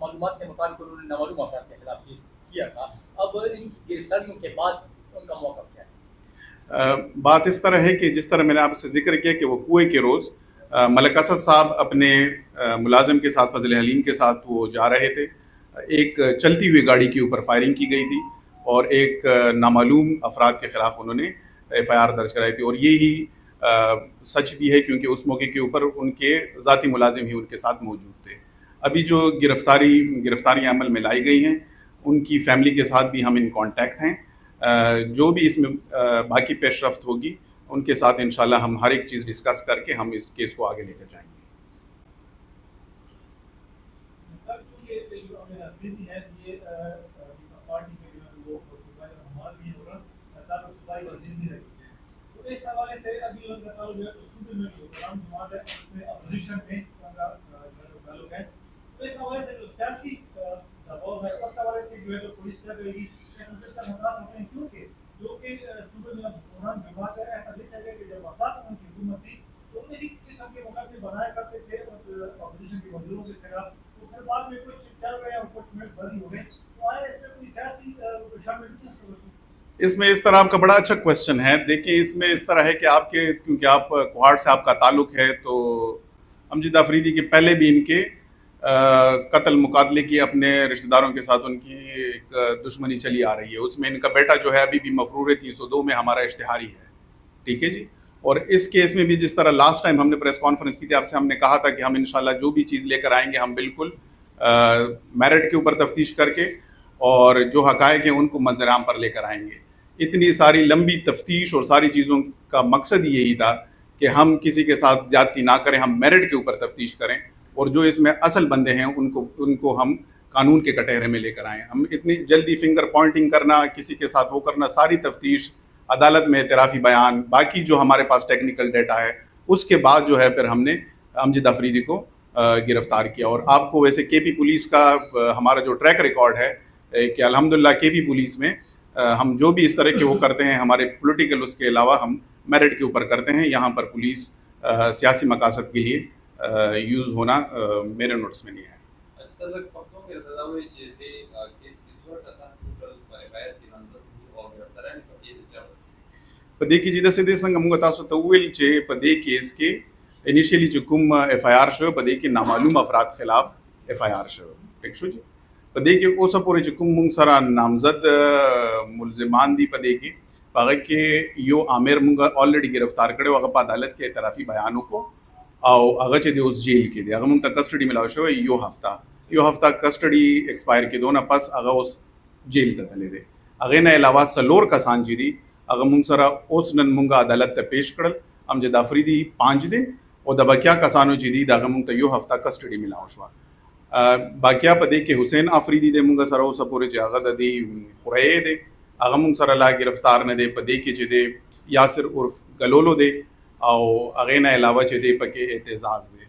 معلومات کے مطابق انہوں نے نامعلوم افراد کے خلاف کیس کیا تھا. اب ان کی گرفتاریوں کے بعد ان کا موقف کیا ہے؟ بات اس طرح ہے کہ جس طرح میں نے آپ سے ذکر کیا کہ وہ کوئے کے روز ملک اسد صاحب اپنے ملازم کے ساتھ فضل حلیم کے ساتھ وہ جا رہے تھے. ایک چلتی ہوئی گاڑی کے اوپر فائرنگ کی گئی تھی اور ایک نامعلوم افراد کے خلاف انہوں نے ایف آئی آر درج کرائی تھی, اور یہی سچ بھی ہے کیونکہ اس موقع کے اوپر ان کے ذاتی ملازم ہی ان کے ساتھ موجود تھے. ابھی جو گرفتاریاں عمل میں لائی گئی ہیں ان کی فیملی کے ساتھ بھی ہم ان کانٹیکٹ ہیں. جو بھی اس میں باقی پیش رفت ہوگی ان کے ساتھ انشاءاللہ ہم ہر ایک چیز ڈسکس کر کے ہم اس کیس کو آگے لے کر جائیں گے. اس حوالے سے ابھی لگاتار جو ہے صوبے میں جو جماعت ہے اس میں اپوزیشن میں لوگ ہیں, تو اس حوالے سے جو سیاسی دباؤ ہے اس حوالے سے جو ہے جو پولیس کر رہی ہے کیونکہ جو کہ صوبے میں قرآن جماعت ہے ایسا دیکھا گیا کہ جب وفات ان کی حکومت تھی تو اسی قسم کے مقابلے بنایا کرتے تھے اپوزیشن کے وزیروں کے خلاف, تو پھر بعد میں کچھ چل رہے ہیں اور کچھ منٹ بری ہو گئے, تو آیا اس میں کوئی سیاسی شامل نہیں. اس میں اس طرح آپ کا بڑا اچھا کویشچن ہے. دیکھیں اس میں اس طرح ہے کہ آپ کے کیونکہ آپ کوہاٹ سے آپ کا تعلق ہے تو امجد آفریدی کے پہلے بھی ان کے قتل مقاتلے کی اپنے رشتہ داروں کے ساتھ ان کی ایک دشمنی چلی آ رہی ہے. اس میں ان کا بیٹا جو ہے ابھی بھی مفرور 302 میں ہمارا اشتہاری ہے, ٹھیک ہے جی. اور اس کیس میں بھی جس طرح لاسٹ ٹائم ہم نے پریس کانفرنس کی تھی آپ سے, ہم نے کہا تھا کہ ہم انشاءاللہ جو بھی چیز لے کر آئیں گے ہم بالکل میرٹ کے اوپر تفتیش کر کے اور جو حقائق ہیں ان کو منظر عام پر لے کر آئیں گے. اتنی ساری لمبی تفتیش اور ساری چیزوں کا مقصد یہی تھا کہ ہم کسی کے ساتھ زیادتی نہ کریں, ہم میرٹ کے اوپر تفتیش کریں اور جو اس میں اصل بندے ہیں ان کو ہم قانون کے کٹہرے میں لے کر آئیں. ہم اتنی جلدی فنگر پوائنٹنگ کرنا, کسی کے ساتھ وہ کرنا, ساری تفتیش عدالت میں اعترافی بیان, باقی جو ہمارے پاس ٹیکنیکل ڈیٹا ہے اس کے بعد جو ہے پھر ہم نے امجد آفریدی کو گرفتار کیا. اور آپ کو ویسے کے پی پولیس کا ہمارا جو ٹریک ریکارڈ ہے کہ الحمدللہ کے پی پولیس میں ہم جو بھی اس طرح کے وہ کرتے ہیں ہمارے پولیٹیکل اس کے علاوہ ہم میرٹ کے اوپر کرتے ہیں. یہاں پر پولیس سیاسی مقاصد کے لیے یوز ہونا میرے نوٹس میں نہیں ہے. په دې کې چې داسې دی څنګه موږ تاسو ته وویل چې په دې کیس کې انیشیلی چې کوم ایف آئی آر شو په دې کې نامعلوم افراد خلاف ایف آئی آر شو, ٹھیک شو جی. په دې کې اوسه پورې چې کوم موږ سره نامزد ملزمان دي په دې کې په هغه کې یو عامر موږ الریډي گرفتار کړی, هغه په عدالت کې اعترافي بیان وکړو او هغه چې دی اوس جیل کې دی, هغه موږ ته کسټډي ملاو شوی یو هفته کسټډي ایکسپایر کېدو نه پس هغه اوس جیل ته تللی دی. هغې نه علاوه څلور کسان چې دي هغه مونږ سره اوس نن مونږ عدالت ته پیش کړل. امجد آفریدي 5 دي او د بقیا کسانو چې دي دغه مونږ ته یو هفته کسټډي ملاو شوه. باقیا په دې کې حسین آفریدي دی مونږ سره اوسه پورې چې هغه د دې خورۍ دی هغه مونږ سره لا گرفتار نه دی. په دې کې چې دی یاسر عرف ګلولو دی او هغې نه علاوه چې دی پکې اعتزاز دی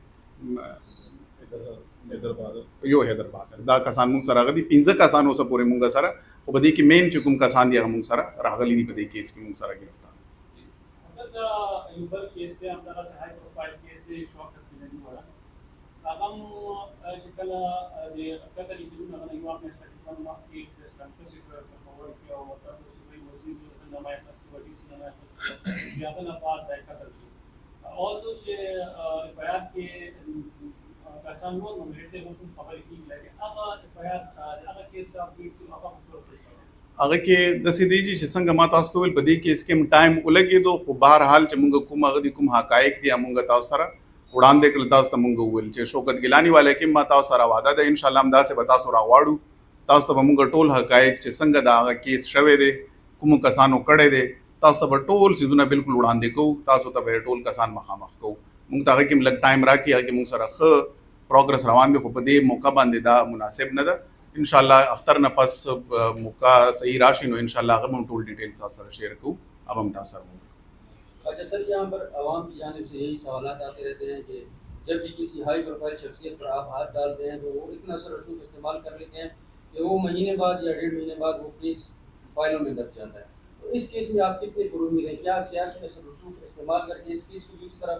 یو حیدر بادر, دا کسان مونږ سره هغه دي 15 کسان اوسه پورې مونږ سره او په دې کې مین چې کوم کسان دي هغه مونږ سره راغلي دي په دې کیس کې مونږ سره گرفتار. سر یو بل کیس دی هم دغه های پروفایل کیس دی شوکت بنانی والا هغه چې کله د قتل کېدو نه یو اپنے سټیټمنټ مخکې پریس کانفرنس په خبر کې او د صوبې وزیر د نمایندګۍ استوادي سره بیا د بعد د قتل اور جو افیاد کے کسان نو نومریټ دی اوس خبر کیږي لکه هغه کیس اپ کې څه هغه کې داسې دی چې څنګه ما تاسو ته ویل په دې کیس کې هم ټایم ولګېدو, خو بهرحال چې مونږ کوم هغه دي کوم حقایق دي مونږ تاسو سره وړاندې کړل. تاسو ته مونږ وویل چې شوکت ګیلاني والا کې ما تاسو سره وعده ده انشاءالله همداسې به تاسو راغواړو. تاسو ته به مونږ ټول حقایق چې څنګه د هغه کیس شوی دی کومو کسانو کړی دی تاسو ته به ټول څیزونه بالکل وړاندې کوو, تاسو ته به ټول کسان مخامخ کوو. مونږ ته هغه کې لږ ټایم راکړي, هغه کې مونږ سره ښه پروګرس روان دی, خو په دې موقع باندې دا مناسب نه ده. انشاءاللہ اختر نه پس موقع صحیح راشي نو انشاءاللہ هغه هم ټول ډیټیل تاسو سره شیئر کوو. اب ہم تاسو سره اچھا سر, یہاں پر عوام کی جانب سے یہی سوالات آتے رہتے ہیں کہ جب بھی کسی ہائی پروفائل شخصیت پر آپ ہاتھ ڈالتے ہیں تو وہ اتنا اثر رسوخ استعمال کر لیتے ہیں کہ وہ مہینے بعد یا 1.5 مہینے بعد وہ کیس فائلوں میں درج جاتا ہے. تو اس کیس میں آپ کتنے پرامید ہیں, کیا سیاسی اثر رسوخ استعمال کر کے اس کیس کو دوسری طرف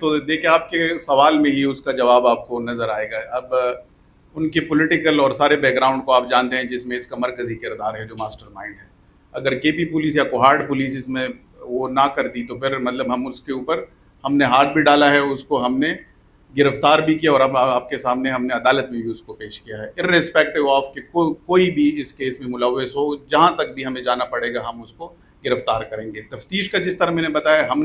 تو دیکھیں آپ کے سوال میں ہی اس کا جواب آپ کو نظر آئے گا. اب ان کے پولیٹیکل اور سارے بیک گراؤنڈ کو آپ جانتے ہیں جس میں اس کا مرکزی کردار ہے جو ماسٹر مائنڈ ہے. اگر کے پی پولیس یا کوہاٹ پولیس اس میں وہ نہ کرتی تو پھر مطلب ہم اس کے اوپر ہم نے ہاتھ بھی ڈالا ہے, اس کو ہم نے گرفتار بھی کیا اور اب آپ کے سامنے ہم نے عدالت میں بھی اس کو پیش کیا ہے. ارریسپیکٹو آف کہ کوئی بھی اس کیس میں ملوث ہو, جہاں تک بھی ہمیں جانا پڑے گا ہم اس کو گرفتار کریں گے. تفتیش کا جس طرح میں نے بتایا ہم نے